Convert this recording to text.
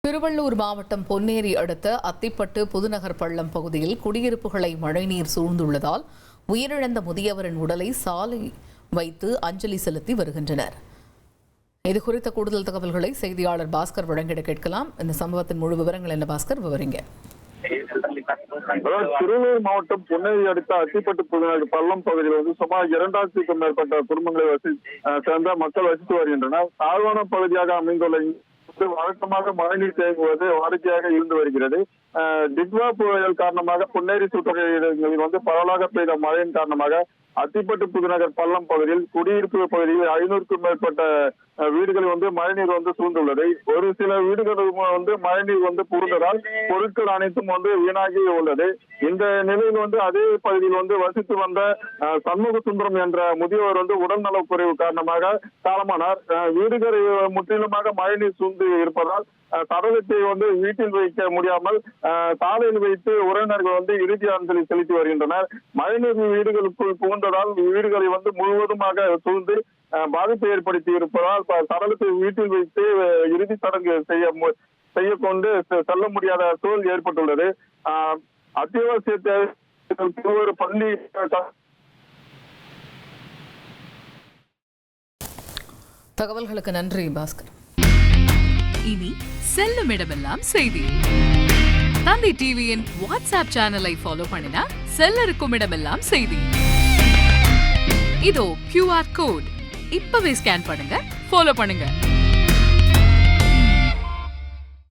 திருவள்ளூர் மாவட்டம் பொன்னேரி அடுத்த அத்திப்பட்டு புதுநகர் பள்ளம் பகுதியில் குடியிருப்புகளை மழைநீர் சூழ்ந்துள்ளதால் உயிரிழந்த முதியவரின் உடலை சாலை வைத்து அஞ்சலி செலுத்தி வருகின்றனர். இதுகுறித்த கூடுதல் தகவல்களை செய்தியாளர் பாஸ்கர் வழங்கிட கேட்கலாம். இந்த சம்பவத்தின் முழு விவரங்கள் என்ன பாஸ்கர், விவரிங்க. திருவள்ளூர் மாவட்டம் பொன்னேரி அடுத்த அத்திப்பட்டு புதுநகர் பள்ளம் பகுதியில் சுமார் 2000க்கும் மேற்பட்ட குடும்பங்களை சேர்ந்த மக்கள் வசித்து வருகின்றனர். தாழ்வான பகுதியாக அமைந்துள்ள வழக்கமாக மழைநீர் தேங்குவது வாடிக்கையாக இருந்து வருகிறது. டிட்வா புயல் காரணமாக பொன்னேரி சுற்றுகளில் பரவலாக பெய்த மழையின் காரணமாக அத்திப்பட்டு புதுநகர் பள்ளம் பகுதியில் குடியிருப்பு பகுதியில் 500க்கும் மேற்பட்ட வீடுகளில் மழைநீர் சூழ்ந்துள்ளது. ஒரு சில வீடுகள் மழைநீர் புகுந்ததால் பொருட்கள் அனைத்தும் வீணாகி உள்ளது. இந்த நிலையில் அதே பகுதியில் வசித்து வந்த சண்முக சுந்தரம் என்ற முதியவர் உடல்நலக் குறைவு காரணமாக காலமானார். வீடுகள் முற்றிலுமாக மழைநீர் சூழ்ந்து இருப்பதால் சடலத்தை வீட்டில் வைக்க முடியாமல் சாலையில் வைத்து உறவினர்கள் இறுதி அஞ்சலி செலுத்தி வருகின்றனர். மழைநீர் வீடுகளுக்குள் புகுந்ததால் வீடுகளை முழுவதுமாக சூழ்ந்து பாதிப்பை ஏற்படுத்தி இருப்பதால் சடலத்தை வீட்டில் வைத்து இறுதி சடங்கு செய்ய கொண்டு செல்ல முடியாத சூழல் ஏற்பட்டுள்ளது. அத்தியாவசிய தேவை பள்ளி தகவல்களுக்கு நன்றி பாஸ்கர். இனி செல்லும் இடமெல்லாம் செய்தி. தந்தி டிவியின் வாட்ஸ்அப் சேனலை ஃபாலோ பண்ணினா செல்ல இருக்கும் இடமெல்லாம் செய்தி. இதோ QR கோட் இப்பவே ஸ்கேன் பண்ணுங்க, ஃபாலோ பண்ணுங்க.